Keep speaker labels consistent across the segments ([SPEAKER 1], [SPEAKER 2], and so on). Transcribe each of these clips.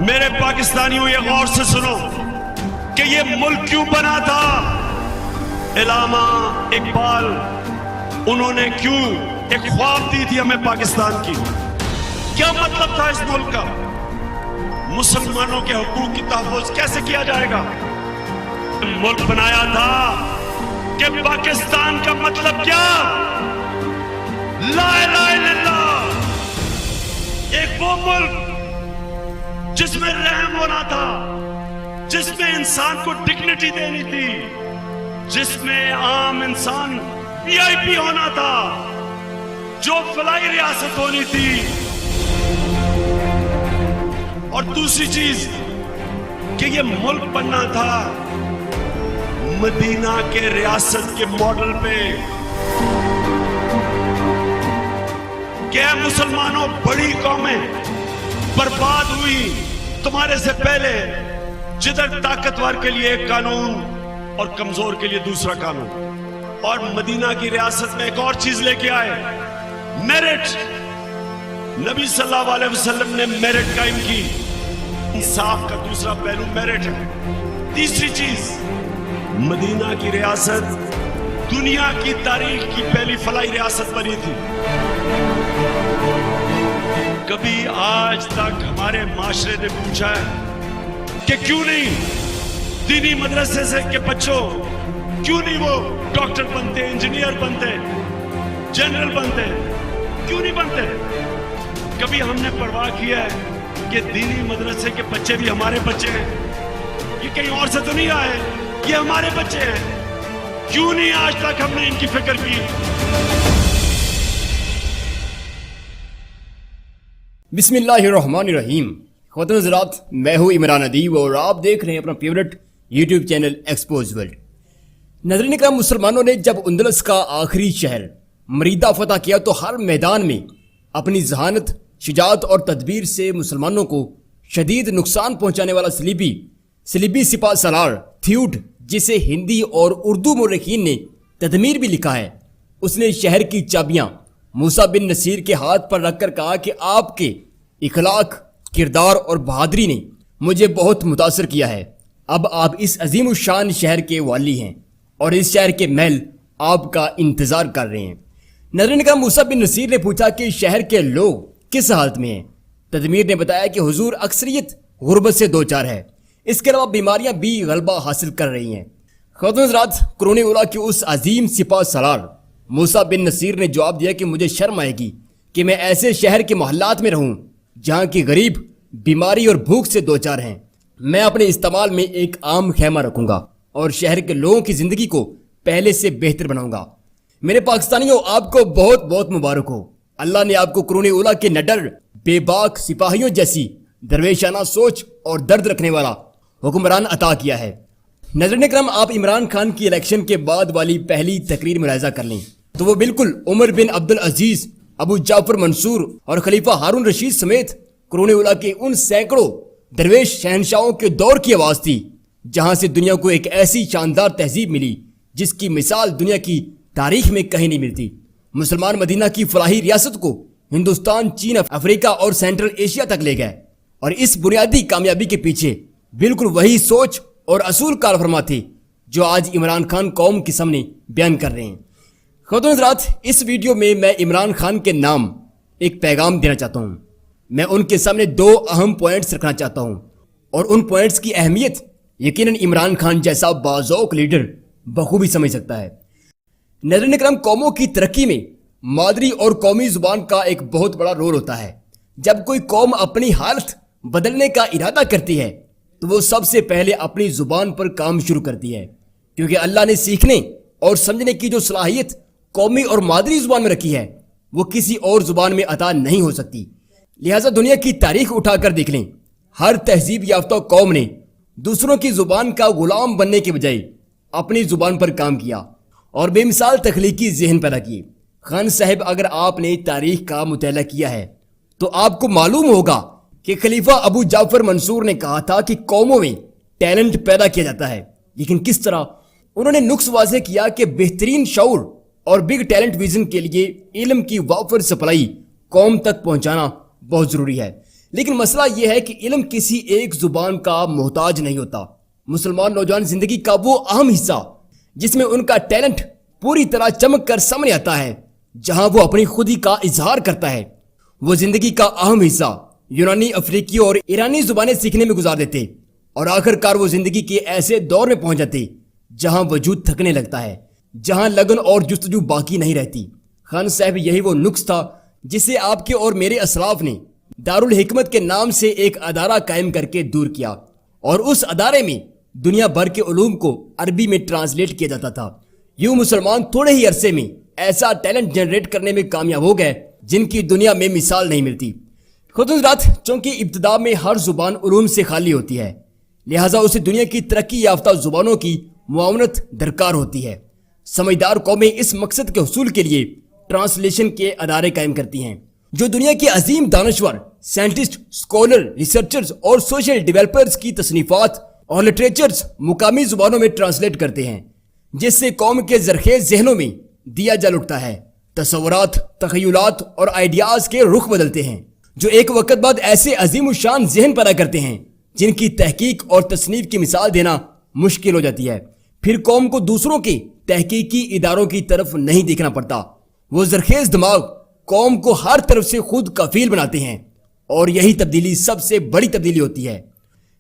[SPEAKER 1] میرے پاکستانیوں یہ غور سے سنو کہ یہ ملک کیوں بنا تھا. علامہ اقبال انہوں نے کیوں ایک خواب دی تھی ہمیں پاکستان کی. کیا مطلب تھا اس ملک کا؟ مسلمانوں کے حقوق کی تحفظ کیسے کیا جائے گا؟ ملک بنایا تھا کہ پاکستان کا مطلب کیا؟ لا الہ الا اللہ. ایک وہ ملک جس میں رحم ہونا تھا, جس میں انسان کو ڈگنیٹی دینی تھی, جس میں عام انسان وی آئی پی ہونا تھا, جو فلاحی ریاست ہونی تھی. اور دوسری چیز کہ یہ ملک بننا تھا مدینہ کے ریاست کے ماڈل پہ. کہ مسلمانوں بڑی قومیں برباد ہوئی تمہارے سے پہلے, جدھر طاقتور کے لیے ایک قانون اور کمزور کے لیے دوسرا قانون. اور مدینہ کی ریاست میں ایک اور چیز لے کے آئے, میرٹ. نبی صلی اللہ علیہ وسلم نے میرٹ قائم کی. انصاف کا دوسرا پہلو میرٹ ہے. تیسری چیز, مدینہ کی ریاست دنیا کی تاریخ کی پہلی فلاحی ریاست بنی تھی. کبھی آج تک ہمارے معاشرے نے پوچھا ہے کہ کیوں نہیں دینی مدرسے سے کے بچوں, کیوں نہیں وہ ڈاکٹر بنتے, انجینئر بنتے, جنرل بنتے, کیوں نہیں بنتے؟ کبھی ہم نے پرواہ کیا ہے کہ دینی مدرسے کے بچے بھی ہمارے بچے ہیں, یہ کہیں اور سے تو نہیں آئے, یہ ہمارے بچے ہیں. کیوں نہیں آج تک ہم نے ان کی فکر کی؟
[SPEAKER 2] بسم اللہ الرحمن الرحیم. خواتین حضرات, میں ہوں عمران ادیب اور آپ دیکھ رہے ہیں اپنا favourite YouTube channel Expose World. ناظرین کرام, مسلمانوں نے جب اندلس کا آخری شہر مریدہ فتح کیا تو ہر میدان میں اپنی ذہانت, شجاعت اور تدبیر سے مسلمانوں کو شدید نقصان پہنچانے والا صلیبی سپاہ سالار تھیوڈ, جسے ہندی اور اردو مورخین نے تدمیر بھی لکھا ہے, اس نے شہر کی چابیاں موسیٰ بن نصیر کے ہاتھ پر رکھ کر کہا کہ آپ کے اخلاق, کردار اور بہادری نے مجھے بہت متاثر کیا ہے. اب آپ اس عظیم الشان شہر کے والی ہیں اور اس شہر کے محل آپ کا انتظار کر رہے ہیں. ناظرین کا موسیٰ بن نصیر نے پوچھا کہ شہر کے لوگ کس حالت میں ہیں؟ تدمیر نے بتایا کہ حضور اکثریت غربت سے دوچار ہے, اس کے علاوہ بیماریاں بھی غلبہ حاصل کر رہی ہیں. خواتین حضرات, قرون اولیٰ کے اس عظیم سپاہ سالار موسیٰ بن نصیر نے جواب دیا کہ مجھے شرم آئے گی کہ میں ایسے شہر کے محلات میں رہوں جہاں کی غریب بیماری اور بھوک سے دوچار ہیں. میں اپنے استعمال میں ایک عام خیمہ رکھوں گا اور شہر کے لوگوں کی زندگی کو پہلے سے بہتر بناؤں گا. میرے پاکستانیوں, آپ کو بہت بہت مبارک ہو. اللہ نے آپ کو قرون اولیٰ کے نڈر بے باک سپاہیوں جیسی درویشانہ سوچ اور درد رکھنے والا حکمران عطا کیا ہے. ناظرین کرام, آپ عمران خان کی الیکشن کے بعد والی پہلی تقریر ملاحظہ کر لیں تو وہ بالکل عمر بن عبدالعزیز, ابو جعفر منصور اور خلیفہ ہارون رشید سمیت قرون اولیٰ کے ان سینکڑوں درویش شہنشاہوں کے دور کی آواز تھی جہاں سے دنیا کو ایک ایسی شاندار تہذیب ملی جس کی مثال دنیا کی تاریخ میں کہیں نہیں ملتی. مسلمان مدینہ کی فلاحی ریاست کو ہندوستان, چین, افریقہ اور سینٹرل ایشیا تک لے گئے, اور اس بنیادی کامیابی کے پیچھے بالکل وہی سوچ اور اصول کار فرما تھے جو آج عمران خان قوم کے سامنے بیان کر رہے ہیں. خواتین حضرات, اس ویڈیو میں عمران خان کے نام ایک پیغام دینا چاہتا ہوں. میں ان کے سامنے دو اہم پوائنٹس رکھنا چاہتا ہوں اور ان پوائنٹس کی اہمیت یقیناً عمران خان جیسا باذوق لیڈر بخوبی سمجھ سکتا ہے. ناظرین کرام, قوموں کی ترقی میں مادری اور قومی زبان کا ایک بہت بڑا رول ہوتا ہے. جب کوئی قوم اپنی حالت بدلنے کا ارادہ کرتی ہے تو وہ سب سے پہلے اپنی زبان پر کام شروع کرتی ہے, کیونکہ اللہ نے سیکھنے اور سمجھنے کی جو صلاحیت قومی اور مادری زبان میں رکھی ہے وہ کسی اور زبان میں عطا نہیں ہو سکتی. لہٰذا دنیا کی تاریخ اٹھا کر دیکھ لیں, ہر تہذیب یافتہ قوم نے دوسروں کی زبان کا غلام بننے کے بجائے اپنی زبان پر کام کیا اور بے مثال تخلیقی ذہن پیدا کیے. خان صاحب, اگر آپ نے تاریخ کا مطالعہ کیا ہے تو آپ کو معلوم ہوگا کہ خلیفہ ابو جعفر منصور نے کہا تھا کہ قوموں میں ٹیلنٹ پیدا کیا جاتا ہے, لیکن کس طرح؟ انہوں نے نقص واضح کیا کہ بہترین شعور اور بگ ٹیلنٹ ویژن کے لیے علم کی وافر سپلائی قوم تک پہنچانا بہت ضروری ہے. لیکن مسئلہ یہ ہے کہ علم کسی ایک زبان کا محتاج نہیں ہوتا. مسلمان نوجوان زندگی کا وہ اہم حصہ جس میں ان کا ٹیلنٹ پوری طرح چمک کر سامنے آتا ہے، جہاں وہ اپنی خودی کا اظہار کرتا ہے، وہ زندگی کا اہم حصہ یونانی، افریقی اور ایرانی زبانیں سیکھنے میں گزار دیتے اور آخر کار وہ زندگی کے ایسے دور میں پہنچ جاتے جہاں وجود تھکنے لگتا ہے، جہاں لگن اور جستجو باقی نہیں رہتی. خان صاحب، یہی وہ نقص تھا جسے آپ کے اور میرے اسلاف نے دارالحکمت کے نام سے ایک ادارہ قائم کر کے دور کیا، اور اس ادارے میں دنیا بھر کے علوم کو عربی میں ٹرانسلیٹ کیا جاتا تھا. یوں مسلمان تھوڑے ہی عرصے میں ایسا ٹیلنٹ جنریٹ کرنے میں کامیاب ہو گئے جن کی دنیا میں مثال نہیں ملتی. خود حضرات، چونکہ ابتدا میں ہر زبان علوم سے خالی ہوتی ہے، لہٰذا اسے دنیا کی ترقی یافتہ زبانوں کی معاونت درکار ہوتی ہے. سمجھدار قومیں اس مقصد کے حصول کے لیے ٹرانسلیشن کے ادارے قائم کرتی ہیں جو دنیا کے عظیم دانشور، سائنٹسٹ، اسکالر، ریسرچرز اور سوشل ڈیولپرز کی تصنیفات اور لٹریچرز مقامی زبانوں میں ٹرانسلیٹ کرتے ہیں، جس سے قوم کے زرخیز ذہنوں میں دیا جل اٹھتا ہے. تصورات، تخیلات اور آئیڈیاز کے رخ بدلتے ہیں جو ایک وقت بعد ایسے عظیم الشان ذہن پیدا کرتے ہیں جن کی تحقیق اور تصنیف کی مثال دینا مشکل ہو جاتی ہے. پھر قوم کو دوسروں کے تحقیقی اداروں کی طرف نہیں دیکھنا پڑتا. وہ زرخیز دماغ قوم کو ہر طرف سے خود کفیل بناتے ہیں، اور یہی تبدیلی سب سے بڑی تبدیلی ہوتی ہے.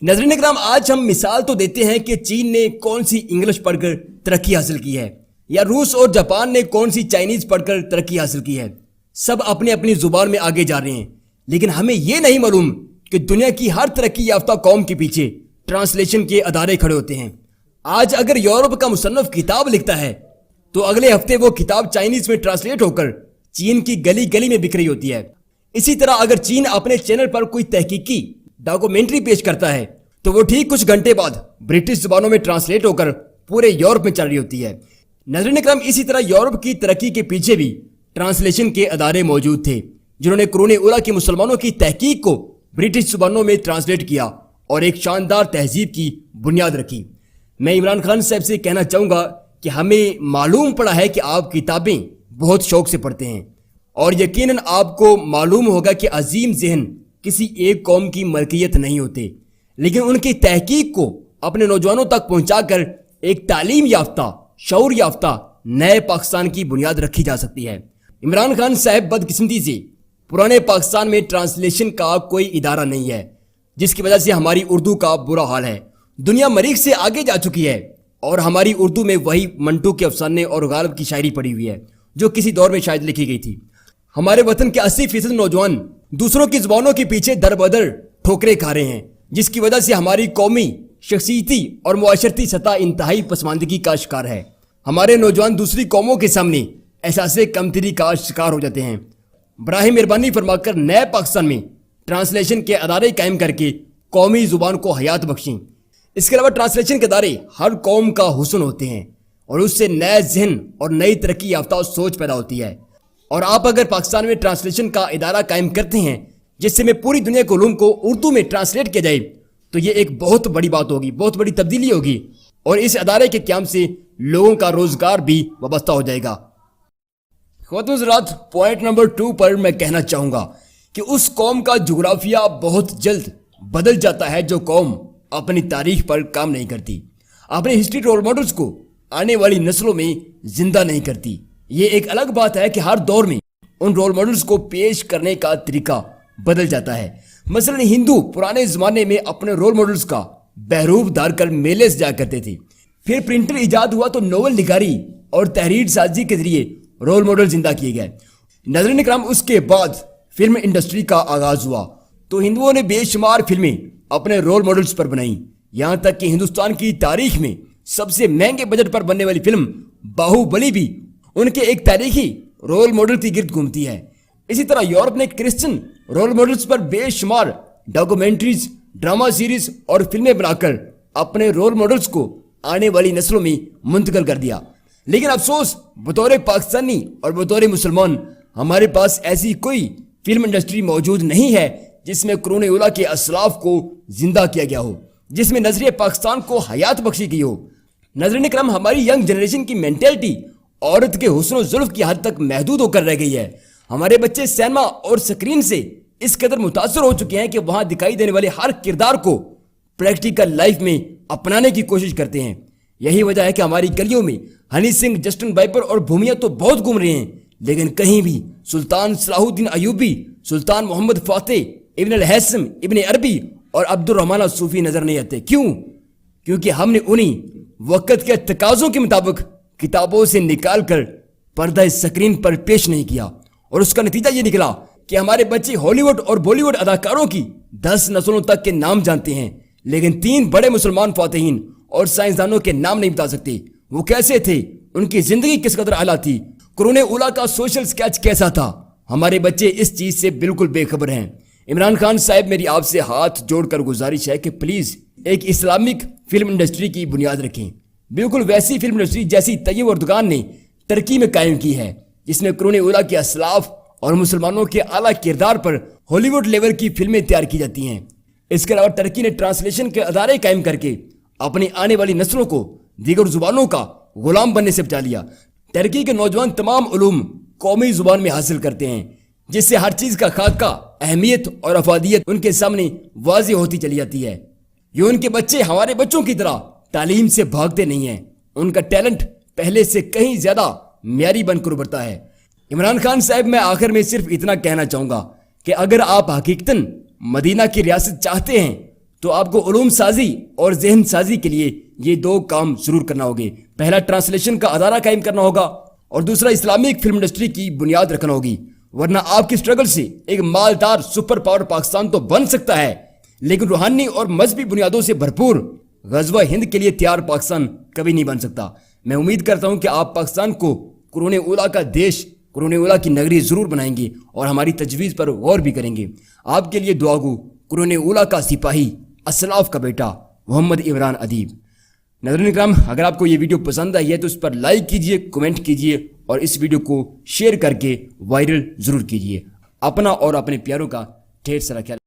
[SPEAKER 2] ناظرین اکرام، آج ہم مثال تو دیتے ہیں کہ چین نے کون سی انگلش پڑھ کر ترقی حاصل کی ہے، یا روس اور جاپان نے کون سی چائنیز پڑھ کر ترقی حاصل کی ہے. سب اپنی اپنی زبان میں آگے جا رہے ہیں، لیکن ہمیں یہ نہیں معلوم کہ دنیا کی ہر ترقی یافتہ قوم کے پیچھے ٹرانسلیشن کے ادارے کھڑے ہوتے ہیں. آج اگر یورپ کا مصنف کتاب لکھتا ہے تو اگلے ہفتے وہ کتاب چائنیز میں ٹرانسلیٹ ہو کر چین کی گلی گلی میں بک رہی ہوتی ہے. اسی طرح اگر چین اپنے چینل پر کوئی تحقیقی ڈاکومنٹری پیش کرتا ہے تو وہ ٹھیک کچھ گھنٹے بعد برٹش زبانوں میں ٹرانسلیٹ ہو کر پورے یورپ میں چل رہی ہوتی ہے. ناظرین اکرام، اسی طرح یورپ کی ترقی کے پیچھے بھی ٹرانسلیشن کے ادارے موجود تھے جنہوں نے قرون اولیٰ کے مسلمانوں کی تحقیق کو برٹش زبانوں میں ٹرانسلیٹ کیا اور ایک شاندار تہذیب کی بنیاد رکھی. میں عمران خان صاحب سے کہنا چاہوں گا کہ ہمیں معلوم پڑا ہے کہ آپ کتابیں بہت شوق سے پڑھتے ہیں، اور یقیناً آپ کو معلوم ہوگا کہ عظیم ذہن کسی ایک قوم کی ملکیت نہیں ہوتے، لیکن ان کی تحقیق کو اپنے نوجوانوں تک پہنچا کر ایک تعلیم یافتہ، شعور یافتہ نئے پاکستان کی بنیاد رکھی جا سکتی ہے. عمران خان صاحب، بدقسمتی سے پرانے پاکستان میں ٹرانسلیشن کا کوئی ادارہ نہیں ہے، جس کی وجہ سے ہماری اردو کا برا حال ہے. دنیا مریخ سے آگے جا چکی ہے اور ہماری اردو میں وہی منٹو کے افسانے اور غالب کی شاعری پڑی ہوئی ہے جو کسی دور میں شاید لکھی گئی تھی. ہمارے وطن کے 80% نوجوان دوسروں کی زبانوں کے پیچھے در بدر ٹھوکریں کھا رہے ہیں، جس کی وجہ سے ہماری قومی، شخصیتی اور معاشرتی سطح انتہائی پسماندگی کا شکار ہے. ہمارے نوجوان دوسری قوموں کے سامنے احساس کمتری کا شکار ہو جاتے ہیں. براہ مہربانی فرما کر نئے پاکستان میں ٹرانسلیشن کے ادارے قائم کر کے قومی زبان کو حیات بخشیں. اس کے علاوہ ٹرانسلیشن کے ادارے ہر قوم کا حسن ہوتے ہیں اور اس سے نئے ذہن اور نئی ترقی یافتہ سوچ پیدا ہوتی ہے. اور آپ اگر پاکستان میں ٹرانسلیشن کا ادارہ قائم کرتے ہیں جس سے میں پوری دنیا کے علوم کو اردو میں ٹرانسلیٹ کیا جائے تو یہ ایک بہت بڑی بات ہوگی، بہت بڑی تبدیلی ہوگی، اور اس ادارے کے قیام سے لوگوں کا روزگار بھی وابستہ ہو جائے گا. خواتین حضرات، پوائنٹ نمبر 2 پر میں کہنا چاہوں گا کہ اس قوم کا جغرافیہ بہت جلد بدل جاتا ہے جو قوم اپنی تاریخ پر کام نہیں کرتی، اپنے ہسٹری رول ماڈلز کو آنے والی نسلوں میں زندہ نہیں کرتی. یہ ایک الگ بات ہے کہ ہر دور میں ان رول ماڈلز کو پیش کرنے کا طریقہ بدل جاتا ہے. مثلا ہندو پرانے زمانے میں اپنے رول ماڈلز کا بہروپ دھار کر میلے سے جا کرتے تھے. پھر پرنٹر ایجاد ہوا تو ناول نگاری اور تحریر سازی کے ذریعے رول ماڈل زندہ کیے گئے. ناظرین اکرام، اس کے بعد فلم انڈسٹری کا آغاز ہوا تو ہندوؤں نے بے شمار فلمیں اپنے رول ماڈلز پر بنائیں، یہاں تک کہ ہندوستان کی تاریخ میں سب سے مہنگے بجٹ پر بننے والی فلم باہو بلی بھی ان کے ایک تاریخی رول ماڈل کی گرد گھومتی ہے. اسی طرح یورپ نے کرسچن رول ماڈلز پر بے شمار ڈاکومنٹریز، ڈرامہ سیریز اور فلمیں بنا کر اپنے رول ماڈلز کو آنے والی نسلوں میں منتقل کر دیا. لیکن افسوس، بطور پاکستانی اور بطور مسلمان ہمارے پاس ایسی کوئی فلم انڈسٹری موجود نہیں ہے جس میں قرون اولیٰ کے اسلاف کو زندہ کیا گیا ہو، جس میں نظریہ پاکستان کو حیات بخشی گئی ہو. ناظرین اکرام، ہماری ینگ جنریشن کی مینٹلٹی عورت کے حسن و ظلف کی حد تک محدود ہو کر رہ گئی ہے. ہمارے بچے سینما اور سکرین سے اس قدر متاثر ہو چکے ہیں کہ وہاں دکھائی دینے والے ہر کردار کو پریکٹیکل لائف میں اپنانے کی کوشش کرتے ہیں. یہی وجہ ہے کہ ہماری گلیوں میں ہنی سنگھ، جسٹن بائبر اور بھومیا تو بہت گھوم رہے ہیں، لیکن کہیں بھی سلطان صلاح الدین ایوبی، سلطان محمد فاتح، ابن الہیثم، ابن عربی اور عبد الرحمن صوفی نظر نہیں آتے. کیونکہ ہم نے انہیں وقت کے تقاضوں کے مطابق کتابوں سے نکال کر پردہ اسکرین پر پیش نہیں کیا، اور اس کا نتیجہ یہ نکلا کہ ہمارے بچے ہالی ووڈ اور بالی ووڈ اداکاروں کی 10 نسلوں تک کے نام جانتے ہیں، لیکن 3 بڑے مسلمان فاتحین اور سائنسدانوں کے نام نہیں بتا سکتے. وہ کیسے تھے؟ ان کی زندگی کس قدر اعلیٰ تھی؟ قرون اولیٰ کا سوشل سکیچ کیسا تھا؟ ہمارے بچے اس چیز سے بالکل بے خبر ہیں. عمران خان صاحب، میری آپ سے ہاتھ جوڑ کر گزارش ہے کہ پلیز ایک اسلامک فلم انڈسٹری کی بنیاد رکھیں، بالکل ویسی فلم انڈسٹری جیسی طیب اردگان نے ترکی میں قائم کی ہے، جس میں قرون اولیٰ کے اسلاف اور مسلمانوں کے اعلیٰ کردار پر ہالی ووڈ لیول کی فلمیں تیار کی جاتی ہیں. اس کے علاوہ ترکی نے ٹرانسلیشن کے ادارے قائم کر کے اپنی آنے والی نسلوں کو دیگر زبانوں کا غلام بننے سے بچا لیا. ترکی کے نوجوان تمام علوم قومی زبان میں حاصل کرتے ہیں، جس سے ہر چیز کا خاکہ، اہمیت اور افادیت ان کے سامنے واضح ہوتی چلی جاتی ہے. یہ ان کے بچے ہمارے بچوں کی طرح تعلیم سے بھاگتے نہیں ہیں، ان کا ٹیلنٹ پہلے سے کہیں زیادہ معیاری بن کر ابھرتا ہے. عمران خان صاحب، میں آخر میں صرف اتنا کہنا چاہوں گا کہ اگر آپ حقیقتاً مدینہ کی ریاست چاہتے ہیں تو آپ کو علوم سازی اور ذہن سازی کے لیے یہ 2 کام ضرور کرنا ہوگے. پہلا، ٹرانسلیشن کا ادارہ قائم کرنا ہوگا، اور دوسرا، اسلامک فلم انڈسٹری کی بنیاد رکھنا ہوگی. ورنہ آپ کی سٹرگل سے ایک مالدار سپر پاور پاکستان تو بن سکتا ہے، لیکن روحانی اور مذہبی بنیادوں سے بھرپور غزوہ ہند کے لیے تیار پاکستان کبھی نہیں بن سکتا. میں امید کرتا ہوں کہ آپ پاکستان کو قرون اولیٰ کا دیش، قرون اولیٰ کی نگری ضرور بنائیں گے اور ہماری تجویز پر غور بھی کریں گے. آپ کے لیے دعا گو قرون اولیٰ کا سپاہی، اسلاف کا بیٹا، محمد عمران ادیب. ناظرین اکرام، اگر آپ کو یہ ویڈیو پسند آئی ہے تو اس پر لائک کیجئے، کمنٹ کیجئے اور اس ویڈیو کو شیئر کر کے وائرل ضرور کیجئے. اپنا اور اپنے پیاروں کا ڈھیر سارا خیال